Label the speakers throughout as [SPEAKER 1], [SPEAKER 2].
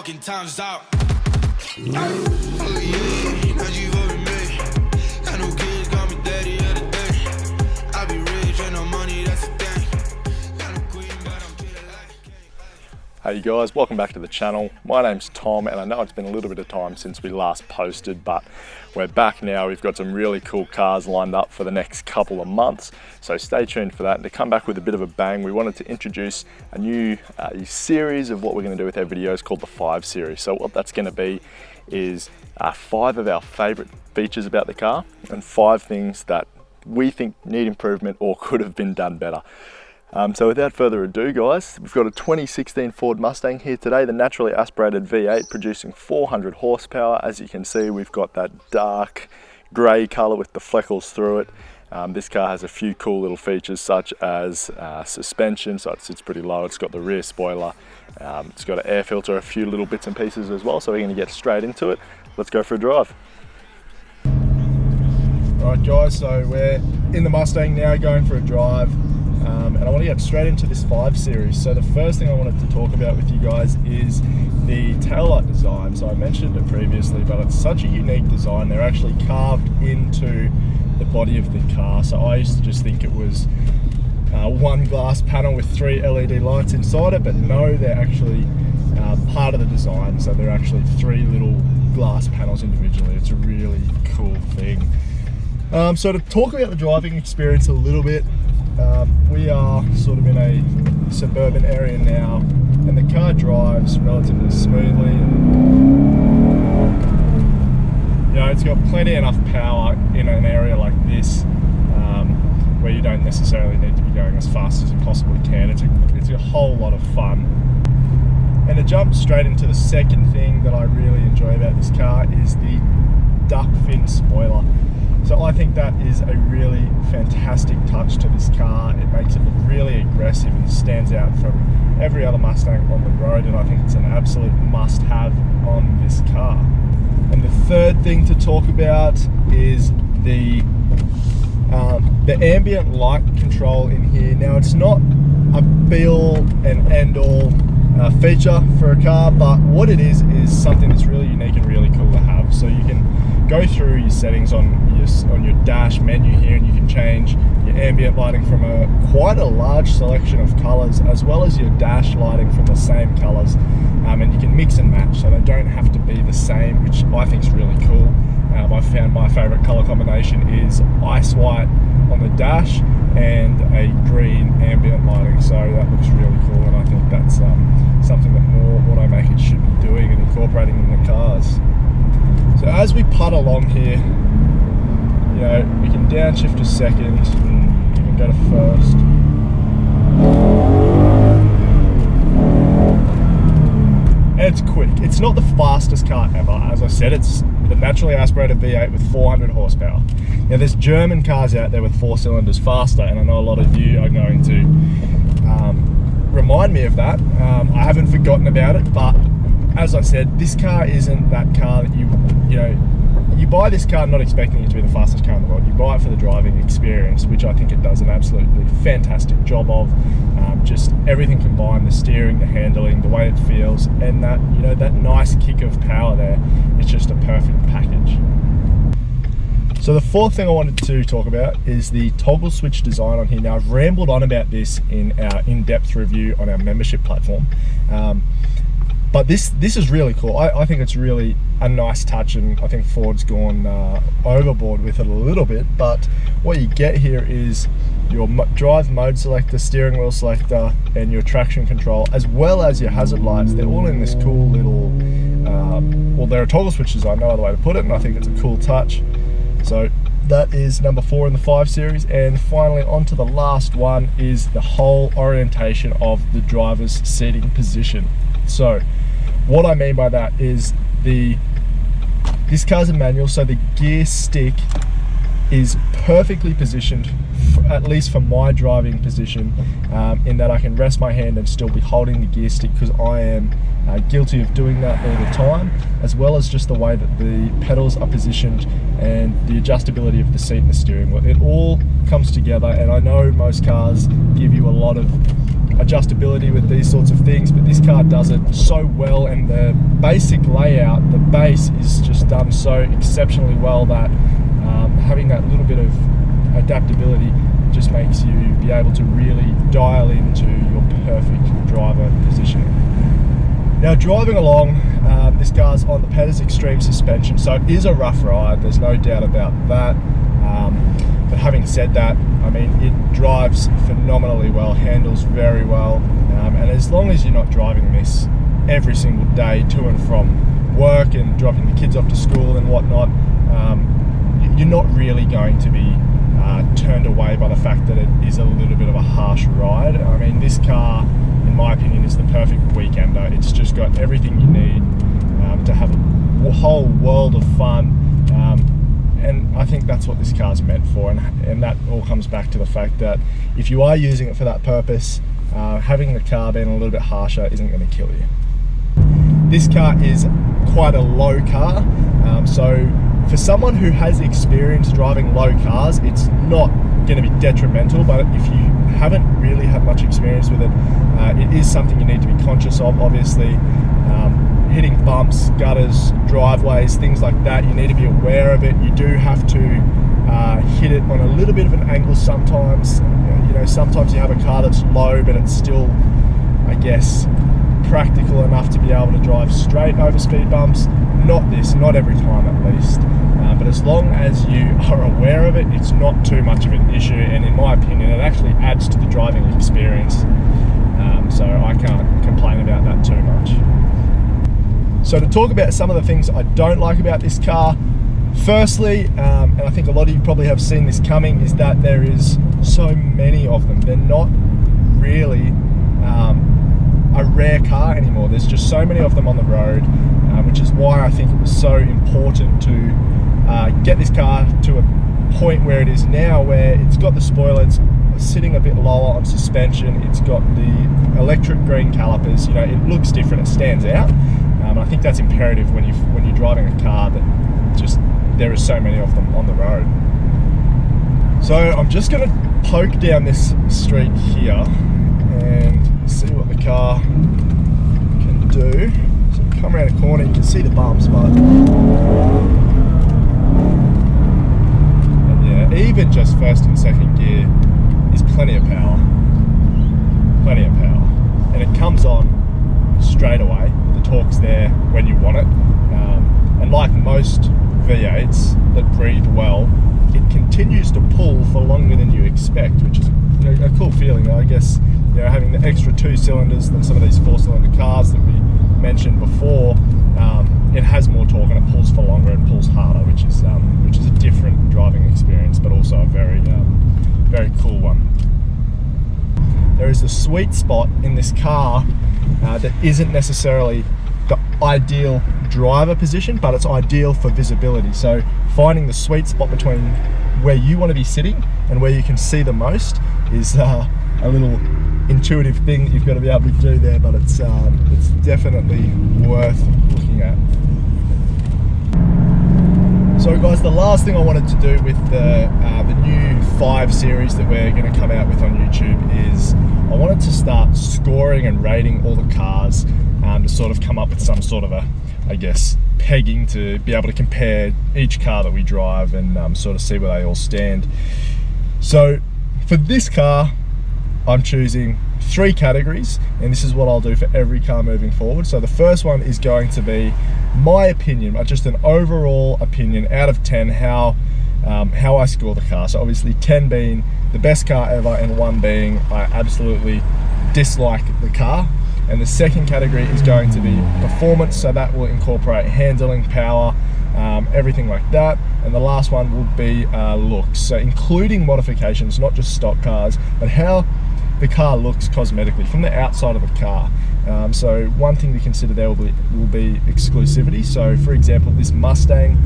[SPEAKER 1] fucking time's out. Oh yeah, now you over me. Got no kids, got me daddy of the day. I be rich and no money, that's the thing. Got no queen, but I'm killing like a king.
[SPEAKER 2] Hey you guys, welcome back to the channel. My name's Tom and I know it's been a little bit of time since we last posted, but we're back now. We've got some really cool cars lined up for the next couple of months, so stay tuned for that. And to come back with a bit of a bang, we wanted to introduce a new series of what we're going to do with our videos called the 5 series. So what that's going to be is 5 of our favourite features about the car and 5 things that we think need improvement or could have been done better. So without further ado guys, we've got a 2016 Ford Mustang here today, the naturally aspirated V8 producing 400 horsepower. As you can see, we've got that dark grey colour with the fleckles through it. This car has a few cool little features such as suspension, so it sits pretty low. It's got the rear spoiler, it's got an air filter, a few little bits and pieces as well, so we're going to get straight into it. Let's go for a drive. Alright guys, so we're in the Mustang now going for a drive. And I want to get straight into this 5 series. So the first thing I wanted to talk about with you guys is the taillight design. So I mentioned it previously, but it's such a unique design. They're actually carved into the body of the car. So I used to just think it was one glass panel with 3 LED lights inside it, but no, they're actually part of the design. So they're actually 3 little glass panels individually. It's a really cool thing. So to talk about the driving experience a little bit, we are sort of in a suburban area now, and the car drives relatively smoothly. And, you know, it's got plenty enough power in an area like this, where you don't necessarily need to be going as fast as you possibly can. It's a whole lot of fun. And to jump straight into the second thing that I really enjoy about this car is the duck fin spoiler. So I think that is a really fantastic touch to this car. It makes it look really aggressive and stands out from every other Mustang on the road, and I think it's an absolute must-have on this car. And the third thing to talk about is the ambient light control in here. Now it's not a be-all and end-all feature for a car, but what it is something that's really unique and really cool to have. So you can go through your settings on your dash menu here, and you can change your ambient lighting from quite a large selection of colors, as well as your dash lighting from the same colors, and you can mix and match, so they don't have to be the same, which I think is really cool. I found my favorite color combination is ice white on the dash and a green ambient lighting, so that looks really cool, and I think that's something that more automakers should be doing and incorporating in their cars. So as we putt along here, you know, we can downshift to second, and you can go to first. And it's quick. It's not the fastest car ever. As I said, it's the naturally aspirated V8 with 400 horsepower. Now there's German cars out there with 4 cylinders faster, and I know a lot of you are going to remind me of that. I haven't forgotten about it, but as I said, this car isn't that car that you buy this car not expecting it to be the fastest car in the world. You buy it for the driving experience, which I think it does an absolutely fantastic job of. Just everything combined, the steering, the handling, the way it feels, and that, you know, that nice kick of power there. It's just a perfect package. So the fourth thing I wanted to talk about is the toggle switch design on here. Now I've rambled on about this in our in-depth review on our membership platform. But this is really cool. I think it's really a nice touch, and I think Ford's gone overboard with it a little bit. But what you get here is your drive mode selector, steering wheel selector, and your traction control, as well as your hazard lights. They're all in this cool little, well, they're a toggle switch design, no other way to put it, and I think it's a cool touch. So that is number 4 in the 5 series. And finally, on to the last one, is the whole orientation of the driver's seating position. So what I mean by that is this car's a manual, so the gear stick is perfectly positioned, at least for my driving position, in that I can rest my hand and still be holding the gear stick, because I am guilty of doing that all the time, as well as just the way that the pedals are positioned and the adjustability of the seat and the steering wheel. It all comes together, and I know most cars give you a lot of adjustability with these sorts of things, but this car does it so well, and the basic layout, the base is just done so exceptionally well that having that little bit of adaptability just makes you be able to really dial into your perfect driver positioning. Now, driving along, this car's on the Peters Extreme suspension, so it is a rough ride, there's no doubt about that. But having said that, I mean, it drives phenomenally well, handles very well, and as long as you're not driving this every single day to and from work and dropping the kids off to school and whatnot, you're not really going to be turned away by the fact that it is a little bit of a harsh ride. I mean, this car, in my opinion, is the perfect weekender. It's just got everything you need to have a whole world of fun. And I think that's what this car's meant for, and that all comes back to the fact that if you are using it for that purpose, having the car being a little bit harsher isn't going to kill you. This car is quite a low car, so for someone who has experience driving low cars, it's not going to be detrimental, but if you haven't really had much experience with it, it is something you need to be conscious of. Obviously, hitting bumps, gutters, driveways, things like that, you need to be aware of it. You do have to hit it on a little bit of an angle sometimes. You know, sometimes you have a car that's low, but it's still, I guess, practical enough to be able to drive straight over speed bumps. Not this, not every time at least. But as long as you are aware of it, it's not too much of an issue, and in my opinion, it actually adds to the driving experience. So I can't complain about that too much. So to talk about some of the things I don't like about this car, firstly, and I think a lot of you probably have seen this coming, is that there is so many of them. They're not really a rare car anymore. There's just so many of them on the road, which is why I think it was so important to get this car to a point where it is now, where it's got the spoiler, it's sitting a bit lower on suspension, it's got the electric green calipers. You know, it looks different, it stands out. I think that's imperative when you're driving a car, that just there are so many of them on the road. So I'm just going to poke down this street here and see what the car can do. So come around a corner, you can see the bumps, but and yeah, even just first and second gear is plenty of power, and it comes on straight away. The torque's there when you want it, and like most V8s that breathe well, it continues to pull for longer than you expect, which is a cool feeling. I guess, you know, having the extra 2 cylinders than some of these 4-cylinder cars that we mentioned before, it has more torque and it pulls for longer and pulls harder, which is a different driving experience, but also a very very cool one. There is a sweet spot in this car that isn't necessarily the ideal driver position, but it's ideal for visibility. So finding the sweet spot between where you want to be sitting and where you can see the most is a little intuitive thing that you've got to be able to do there, but it's definitely worth looking at. So guys, the last thing I wanted to do with the new 5 series that we're going to come out with on YouTube is I wanted to start scoring and rating all the cars to sort of come up with some sort of I guess, pegging to be able to compare each car that we drive and sort of see where they all stand. So for this car, I'm choosing 3 categories, and this is what I'll do for every car moving forward. So the first one is going to be my opinion, just an overall opinion out of 10, how I score the car. So obviously 10 being the best car ever and 1 being I absolutely dislike the car. And the second category is going to be performance, so that will incorporate handling, power, everything like that. And the last one will be looks, so including modifications, not just stock cars, but how the car looks cosmetically from the outside of the car. So one thing to consider there will be exclusivity. So for example, this Mustang,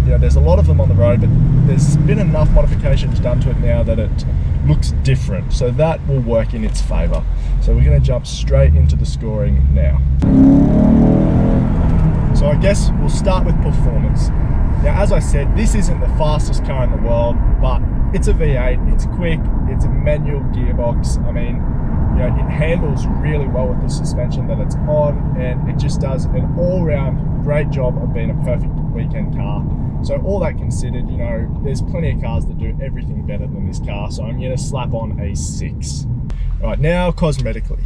[SPEAKER 2] you know, there's a lot of them on the road, but there's been enough modifications done to it now that it looks different, so that will work in its favor. So we're going to jump straight into the scoring now. So I guess we'll start with performance. Now, as I said, this isn't the fastest car in the world, but it's a V8, it's quick, it's a manual gearbox. I mean, it handles really well with the suspension that it's on, and it just does an all-round great job of being a perfect weekend car. So all that considered, there's plenty of cars that do everything better than this car, so I'm going to slap on a 6. Right, now cosmetically.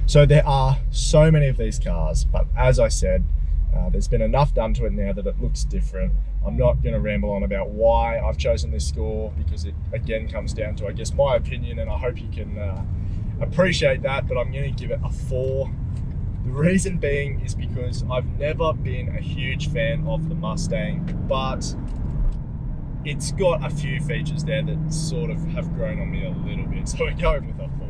[SPEAKER 2] So there are so many of these cars, but as I said, there's been enough done to it now that it looks different. I'm not going to ramble on about why I've chosen this score, because it again comes down to, I guess, my opinion, and I hope you can appreciate that, but I'm going to give it a 4. The reason being is because I've never been a huge fan of the Mustang, but it's got a few features there that sort of have grown on me a little bit, so we're going with a 4.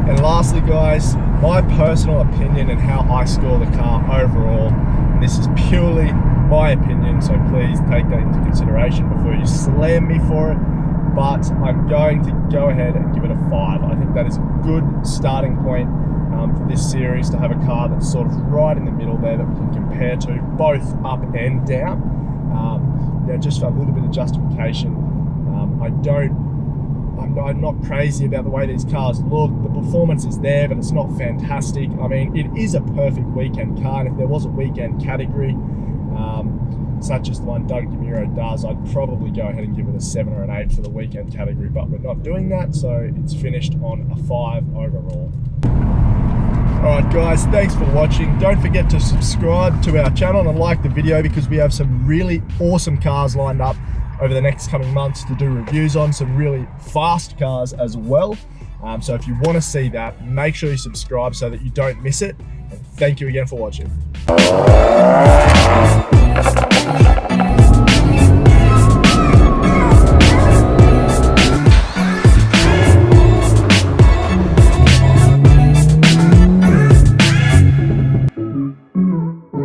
[SPEAKER 2] And lastly, guys, my personal opinion and how I score the car overall, and this is purely my opinion, so please take that into consideration before you slam me for it, but I'm going to go ahead and give it a 5. I think that is a good starting point for this series, to have a car that's sort of right in the middle there that we can compare to, both up and down. Just for a little bit of justification, I'm not crazy about the way these cars look. The performance is there, but it's not fantastic. I mean, it is a perfect weekend car, and if there was a weekend category, such as the one Doug DeMuro does, I'd probably go ahead and give it a 7 or an 8 for the weekend category, but we're not doing that, so it's finished on a 5 overall. Alright guys, thanks for watching. Don't forget to subscribe to our channel and like the video, because we have some really awesome cars lined up over the next coming months to do reviews on, some really fast cars as well. So if you want to see that, make sure you subscribe so that you don't miss it. And thank you again for watching.